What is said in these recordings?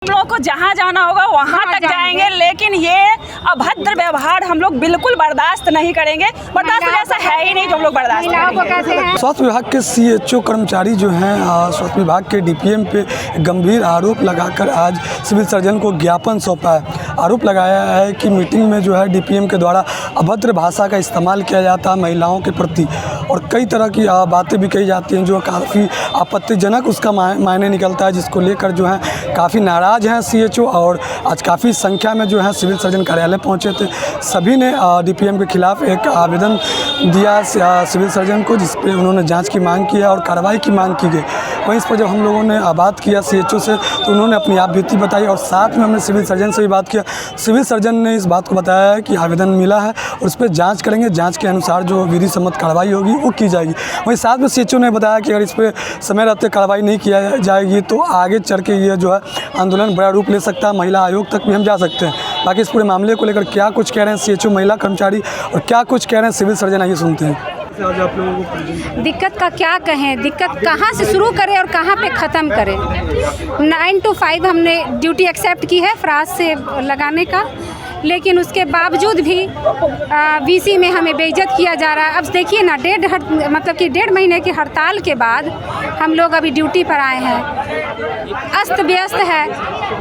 हम लोग को जहाँ जाना होगा वहाँ तक जाएंगे, लेकिन ये अभद्र व्यवहार हम लोग बिल्कुल बर्दाश्त नहीं करेंगे। बर्दाश्त ऐसा है ही नहीं जो हम लोग बर्दाश्त करेंगे। स्वास्थ्य विभाग के सीएचओ कर्मचारी जो हैं स्वास्थ्य विभाग के डीपीएम पे गंभीर आरोप लगाकर आज सिविल सर्जन को ज्ञापन सौंपा है। आरोप लगाया है कि मीटिंग में जो है डीपीएम के द्वारा अभद्र भाषा का इस्तेमाल किया जाता है महिलाओं के प्रति, और कई तरह की बातें भी कही जाती हैं जो काफ़ी आपत्तिजनक उसका मायने निकलता है, जिसको लेकर जो है काफ़ी नाराज़ हैं सीएचओ। और आज काफ़ी संख्या में जो है सिविल सर्जन कार्यालय पहुंचे थे। सभी ने डीपीएम के खिलाफ एक आवेदन दिया सिविल सर्जन को, जिस पे उन्होंने जांच की मांग की है और कार्रवाई की मांग की गई। वहीं इस पर जब हम लोगों ने बात किया सीएचओ से तो उन्होंने अपनी आप बीती बताई, और साथ में हमने सिविल सर्जन से भी बात किया। सिविल सर्जन ने इस बात को बताया है कि आवेदन मिला है और उस पर जाँच करेंगे, जाँच के अनुसार जो विधि सम्मत कार्रवाई होगी वो की जाएगी। वहीं साथ में सीएचओ ने बताया कि अगर इस पर समय रहते कार्रवाई नहीं किया जाएगी तो आगे चल के ये जो है आंदोलन बड़ा रूप ले सकता है, महिला आयोग तक भी हम जा सकते हैं। बाकी इस पूरे मामले को लेकर क्या कुछ कह रहे हैं सीएचओ महिला कर्मचारी और क्या कुछ कह रहे हैं सिविल सर्जन, आइए सुनते हैं। दिक्कत का क्या कहें, दिक्कत कहाँ से शुरू करें और कहाँ पे ख़त्म करें। 9 to 5 हमने ड्यूटी एक्सेप्ट की है फ्राज से लगाने का, लेकिन उसके बावजूद भी वीसी में हमें बेइज्जत किया जा रहा है। अब देखिए ना, डेढ़ महीने की हड़ताल के बाद हम लोग अभी ड्यूटी पर आए हैं। अस्त व्यस्त है,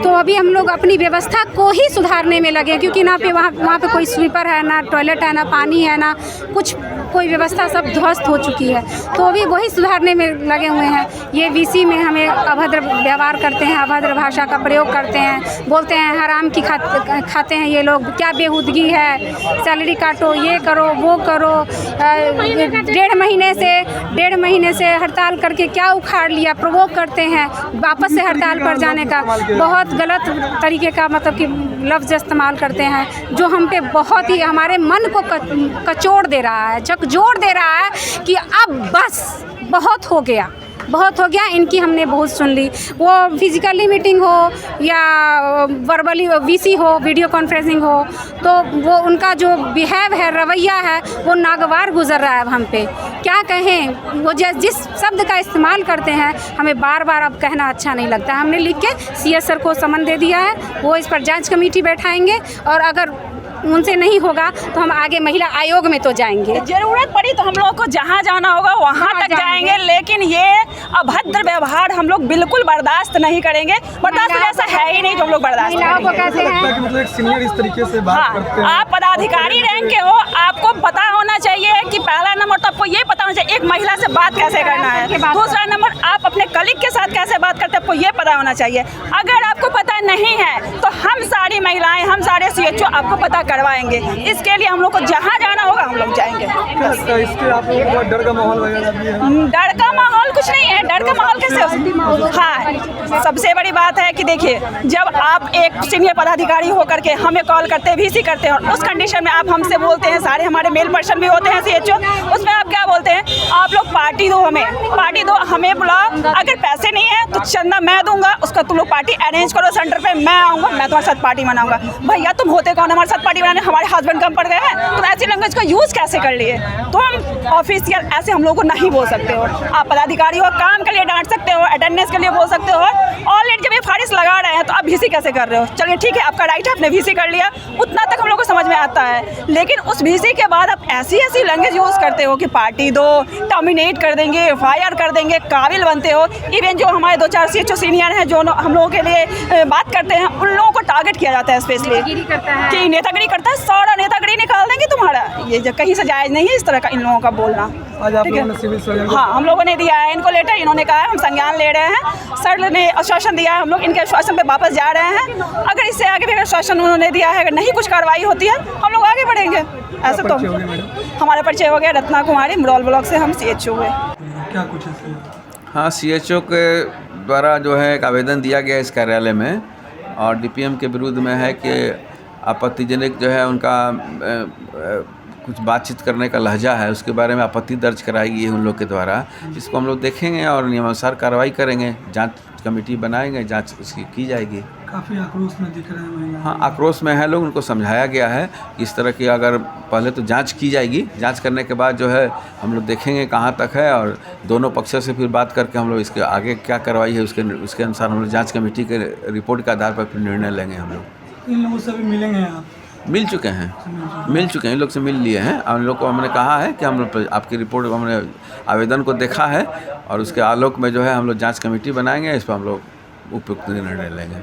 तो अभी हम लोग अपनी व्यवस्था को ही सुधारने में लगे, क्योंकि ना पे वहाँ पे कोई स्वीपर है, ना टॉयलेट है, ना पानी है, ना कुछ कोई व्यवस्था, सब ध्वस्त हो चुकी है। तो अभी वही सुधारने में लगे हुए हैं। ये वीसी में हमें अभद्र व्यवहार करते हैं, अभद्र भाषा का प्रयोग करते हैं, बोलते हैं हराम की खाते हैं ये लोग, क्या बेहूदगी है, सैलरी काटो, ये करो, वो करो। डेढ़ महीने से हड़ताल करके क्या उखाड़ लिया, प्रोवोक करते हैं वापस से हड़ताल पर जाने का। बहुत गलत तरीके का कि लफ्ज़ इस्तेमाल करते हैं, जो हम पे बहुत ही हमारे मन को कचोड़ दे रहा है, झकझोर दे रहा है कि अब बस बहुत हो गया। इनकी हमने बहुत सुन ली। वो फिजिकली मीटिंग हो या वर्बली वीसी हो, वीडियो कॉन्फ्रेंसिंग हो, तो वो उनका जो बिहेव है, रवैया है, वो नागवार गुजर रहा है। अब हम पे क्या कहें, वो जिस शब्द का इस्तेमाल करते हैं हमें बार बार अब कहना अच्छा नहीं लगता। हमने लिख के सीएस सर को समन दे दिया है, वो इस पर जांच कमेटी बैठाएंगे, और अगर उनसे नहीं होगा तो हम आगे महिला आयोग में तो जाएंगे। जरूरत पड़ी तो हम लोग को जहाँ जाना होगा वहाँ तक जाएंगे, लेकिन ये अभद्र व्यवहार हम लोग बिल्कुल बर्दाश्त नहीं करेंगे। बर्दाश्त ऐसा है ही नहीं जो हम लोग बर्दाश्त करेंगे। मतलब एक सीनियर इस तरीके से बात करते हैं। आप पदाधिकारी रैंक के हो, आपको पता होना चाहिए कि पहला नंबर तो आपको ये पता होना चाहिए एक महिला से बात कैसे करना है, दूसरा नंबर आप अपने कलीग के साथ कैसे बात करते हैं, आपको ये पता होना चाहिए। अगर आपको पता नहीं है तो हम सारी महिलाएं, हम सारे सीएचओ आपको पता करवाएंगे। इसके लिए हम लोग को जहाँ जाना होगा हम लोग जाएंगे। इसके आप लोगों को डर का माहौल वगैरह भी है? डर का माहौल कुछ नहीं है। डर का माहौल कैसे? हाँ, सबसे बड़ी बात है कि देखिए, जब आप एक सीनियर पदाधिकारी होकर के हमें कॉल करते हैं, वीसी करते हैं, और उस कंडीशन में आप हमसे बोलते हैं, सारे हमारे मेल पर्सन भी होते हैं सीएचओ, उसमें आप क्या बोलते हैं, आप लोग पार्टी दो, हमें बुलाओ, अगर पैसे नहीं है तो चंदा मैं दूंगा, उसका तुम लोग पार्टी अरेंज करो सेंटर पे, मैं आऊँगा, मैं तुम्हारे साथ पार्टी मनाऊंगा। भैया तुम होते कौन हमारे साथ पार्टी बनाने? हमारे हस्बैंड कम पड़ गए हैं, तुम ऐसी लैंग्वेज का यूज़ कैसे कर लिए? तुम ऑफिशियल ऐसे हम लोग को नहीं बोल सकते हो। आप पदाधिकारी हो, काम के लिए डांट सकते हो, अटेंडेंस के लिए बोल सकते हो। ऑलरेडी जब ये फारिश लगा रहे हैं तो आप वीसी कैसे कर रहे हो? चलिए ठीक है, आपका राइट है, आपने वीसी कर लिया, उतना तक हम लोग को समझ में आता है। लेकिन उस वीसी के बाद आप ऐसी लैंग्वेज यूज़ करते हो कि पार्टी दो, टर्मिनेट कर देंगे, एफआईआर कर देंगे, काबिल बनते हो। इवन जो हमारे 2-4 सीएचओ सीनियर हैं जो हम लोगों के लिए बात करते हैं, उन लोगों को टारगेट किया जाता है स्पेशली कि नेतागिरी करता है, सारा नेतागिरी निकाल देंगे तुम्हारा। ये जो कहीं से जायज़ नहीं है इस तरह का इन लोगों का बोलना। आज आप लोगों ने सिविल सर्जन, हाँ, हम लोगों ने दिया है इनको लेटर, इन्होंने कहा है हम संज्ञान ले रहे हैं। सर ने आश्वासन दिया है, हम लोग इनके आश्वासन पे वापस जा रहे हैं। अगर इससे आगे भी आश्वासन उन्होंने दिया है, अगर नहीं कुछ कार्रवाई होती है हम लोग आगे बढ़ेंगे। ऐसा तो हमारा परिचय हो गया, रत्ना कुमारी, मुरौल ब्लॉक से हम सीएचओ हुए। क्या कुछ है? हाँ, सीएचओ के द्वारा जो है एक आवेदन दिया गया इस कार्यालय में, और डीपीएम के विरुद्ध में है कि आपत्तिजनक जो है उनका कुछ बातचीत करने का लहजा है, उसके बारे में आपत्ति दर्ज कराई गई है उन लोग के द्वारा। इसको हम लोग देखेंगे और नियमानुसार कार्रवाई करेंगे, जांच कमेटी बनाएंगे, जांच उसकी की जाएगी। काफ़ी आक्रोश में दिख रहे हैं महिला। हाँ, आक्रोश में है लोग, उनको समझाया गया है कि इस तरह की अगर पहले तो जांच की जाएगी, जांच करने के बाद जो है हम लोग देखेंगे कहाँ तक है, और दोनों पक्षों से फिर बात करके हम लोग इसके आगे क्या कार्रवाई है उसके अनुसार हम लोग जांच कमेटी के रिपोर्ट के आधार पर फिर निर्णय लेंगे हम लोग। इन लोगों से भी मिलेंगे आप? मिल चुके हैं, इन लोग से मिल लिए हैं। हम लोग को हमने कहा है कि हम लोग आपकी रिपोर्ट, हमने आवेदन को देखा है और उसके आलोक में जो है हम लोग जांच कमेटी बनाएंगे, इस पर हम लोग उपयुक्त निर्णय लेंगे।